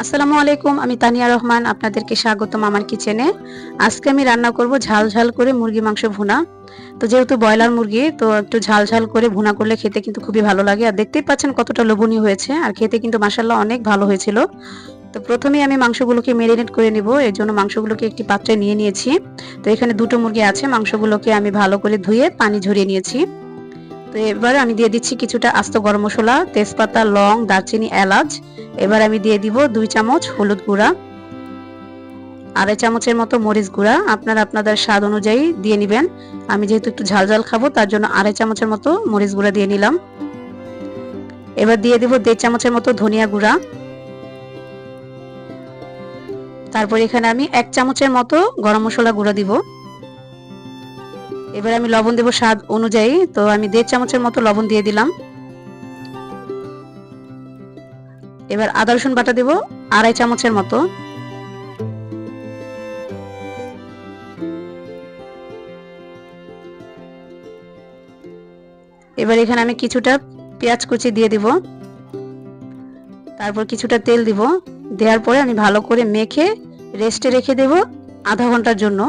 আসসালামু আলাইকুম, আমি তানিয়া রহমান, আপনাদেরকে স্বাগতম আমার কিচেনে। আজকে আমি রান্না করব ঝাল ঝাল করে মুরগি মাংস ভুনা। তো যেহেতু ব্রয়লার মুরগি, তো একটু ঝাল ঝাল করে ভুনা করলে খেতে কিন্তু খুবই ভালো লাগে। আর দেখতেই পাচ্ছেন কতটা লোভনীয় হয়েছে, আর খেতে কিন্তু মাশাআল্লাহ অনেক ভালো হয়েছিল। তো প্রথমেই আমি মাংসগুলোকে মেরিনেট করে নিব। এর জন্য মাংসগুলোকে একটি পাত্রে নিয়ে নিয়েছি। তো এখানে দুটো মুরগি আছে, মাংসগুলোকে আমি ভালো করে ধুয়ে পানি ঝরিয়ে নিয়েছি। তো এবার আমি দিয়ে দিচ্ছি কিছুটা আস্ত গরম মশলা, তেজপাতা, লং, দারচিনি, এলাচ। এবার আমি দিয়ে দিব 2 চামচ হলুদ গুঁড়া, 2.5 চামচের মতো মরিচ গুঁড়া। আপনারা আপনাদের স্বাদ অনুযায়ী দিয়ে নেবেন। আমি যেহেতু একটু ঝাল ঝাল খাবো, তার জন্য 2.5 চামচের মতো মরিচ গুঁড়া দিয়ে নিলাম। এবার দিয়ে দিব 1.5 চামচের মতো ধনিয়া গুঁড়া। তারপর এখানে আমি 1 চামচের মতো গরম মশলা গুঁড়া দিব। এবার আমি লবণ দেব স্বাদ অনুযায়ী, তো আমি 1.5 চামচের মতো লবণ দিয়ে দিলাম। এবার আদা রসুন বাটা দেব 2.5 চামচের মতো। এবার এখানে আমি কিছুটা পেঁয়াজ কুচি দিয়ে দিব। তারপর কিছুটা তেল দিব। দেওয়ার পরে আমি ভালো করে মেখে রেস্টে রেখে দেব আধা ঘন্টার জন্য।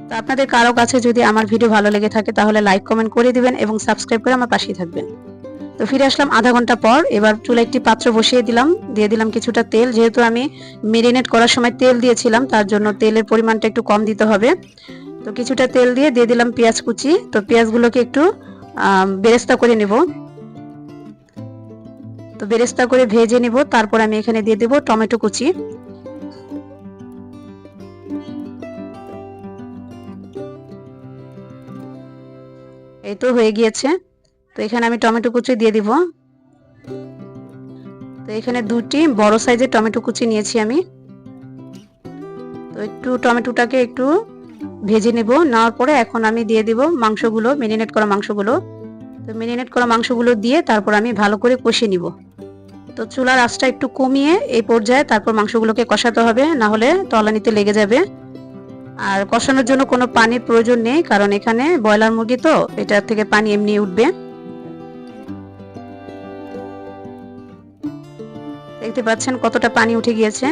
তো আপনাদের কারো কাছে যদি আমার ভিডিও ভালো লেগে থাকে তাহলে লাইক কমেন্ট করে দিবেন এবং সাবস্ক্রাইব করে আমার পাশেই থাকবেন। তো ফিরে আসলাম আধা ঘন্টা পর। এবার চুলায় একটি পাত্র বসিয়ে দিলাম, দিয়ে দিলাম কিছুটা তেল। যেহেতু আমি মেরিনেট করার সময় তেল দিয়েছিলাম, তার জন্য তেলের পরিমাণটা একটু কম দিতে হবে। তো কিছুটা তেল দিয়ে দিলাম পেঁয়াজ কুচি। তো পেঁয়াজগুলোকে একটু বেরেস্তা করে নেব। তো বেরেস্তা করে ভেজে নিব। তারপর আমি এখানে দিয়ে দেব টমেটো কুচি। এই তো হয়ে গিয়েছে। তো এখানে আমি টমেটো কুচি দিয়ে দিব। তো এখানে 2টি বড় সাইজের টমেটো কুচি নিয়েছি আমি। তো একটু টমেটোটাকে একটু ভেজে নেব। নেওয়ার পরে এখন আমি দিয়ে দিব মাংসগুলো, মেরিনেট করা মাংসগুলো। তো মেরিনেট করা মাংসগুলো দিয়ে তারপর আমি ভালো করে কষিয়ে নিব। তো চুলার আঁচটা একটু কমিয়ে এই পর্যায়ে তারপর মাংসগুলোকে কষাতে হবে, না হলে তলানিতে লেগে যাবে। আর কষানোর জন্য কোনো পানির প্রয়োজন নেই, কারণ এখানে ব্রয়লার মুরগি, তো এটার থেকে পানি এমনি উঠবে। দেখতে পাচ্ছেন কতটা পানি উঠে গিয়েছে।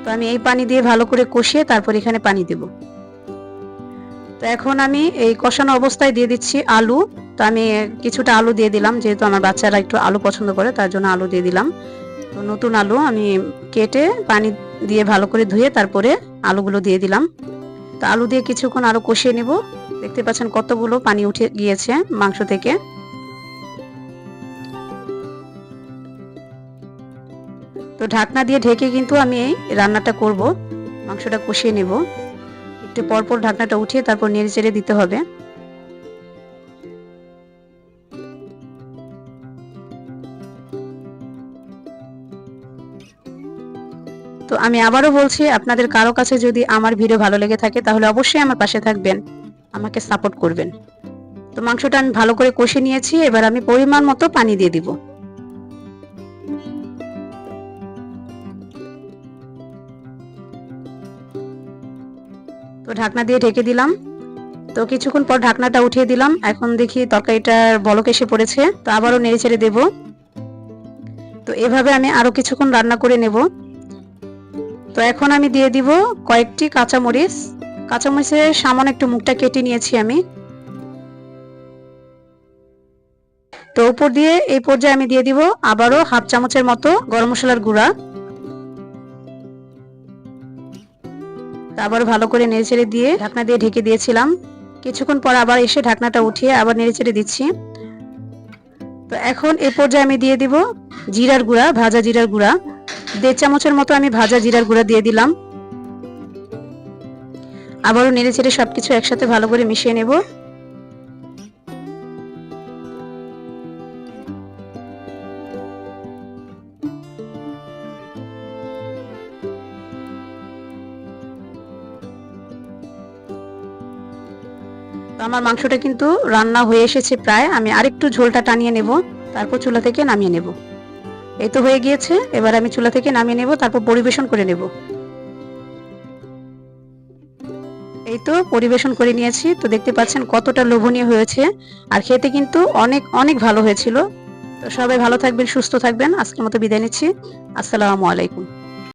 তো আমি এই পানি দিয়ে ভালো করে কষিয়ে তারপর এখানে পানি দেব। তো এখন আমি এই কষানো অবস্থায় দিয়ে দিচ্ছি আলু। তো আমি কিছুটা আলু দিয়ে দিলাম, যেহেতু আমার বাচ্চারা একটু আলু পছন্দ করে, তার জন্য আলু দিয়ে দিলাম। তো নতুন আলু আমি কেটে পানি দিয়ে ভালো করে ধুয়ে তারপরে আলুগুলো দিয়ে দিলাম। তো আলু দিয়ে কিছুক্ষণ আরো কষিয়ে নিব। দেখতে পাচ্ছেন কতগুলো পানি উঠে গিয়েছে মাংস থেকে। তো ঢাকনা দিয়ে ঢেকে কিন্তু আমি এই রান্নাটা করব, মাংসটা কষিয়ে নেব। একটু পরপর ঢাকনাটা উঠিয়ে তারপর নেড়ে চেড়ে দিতে হবে। তো আমি আবারও বলছি, আপনাদের কারো কাছে যদি আমার ভিডিও ভালো লেগে থাকে তাহলে অবশ্যই আমার পাশে থাকবেন, আমাকে সাপোর্ট করবেন। তো মাংসটা আমি ভালো করে কষে নিয়েছি। এবার আমি পরিমাণ মতো পানি দিয়ে দিব। তো ঢাকনা দিয়ে ঢেকে দিলাম। তো কিছুক্ষণ পর ঢাকনাটা উঠিয়ে দিলাম। এখন দেখি তরকারিটার বলক এসে পড়েছে। তো আবারও নেড়ে ছেড়ে দেব। তো এভাবে আমি আরো কিছুক্ষণ রান্না করে নেব। তো এখন আমি দিয়ে দিব কয়েকটি কাঁচামরিচ। কাঁচামরিচের সামান্য একটু মুখটা কেটে নিয়েছি আমি। তো উপর দিয়ে এই পর্যায়ে আমি দিয়ে দিব আবারও 1/2 চামচের মতো গরম মশলার গুঁড়া। আবার ভালো করে নেড়েচেড়ে দিয়ে ঢাকনা দিয়ে ঢেকে দিয়েছিলাম। কিছুক্ষণ পর আবার এসে ঢাকনাটা উঠিয়ে আবার নেড়েচেড়ে দিচ্ছি। তো এখন এই পর্যায়ে আমি দিয়ে দিব জিরার গুঁড়া, ভাজা জিরার গুঁড়া। 1.5 চামচের মতো আমি ভাজা জিরার গুঁড়া দিয়ে দিলাম। আবারও নেড়েচেড়ে সবকিছু একসাথে ভালো করে মিশিয়ে নেব। তো আমার মাংসটা কিন্তু রান্না হয়ে এসেছে প্রায়। আমি আরেকটু ঝোলটা টানিয়ে নেব, তারপর চুলা থেকে নামিয়ে নেব। এই তো হয়ে গিয়েছে। এবার আমি চুলা থেকে নামিয়ে নেব, তারপর পরিবেশন করে নেব। এই তো পরিবেশন করে নিয়েছি। তো দেখতে পাচ্ছেন কতটা লোভনীয় হয়েছে, আর খেতে কিন্তু অনেক অনেক ভালো হয়েছিল। তো সবাই ভালো থাকবেন, সুস্থ থাকবেন। আজকের মতো বিদায় নিচ্ছি। আসসালামু আলাইকুম।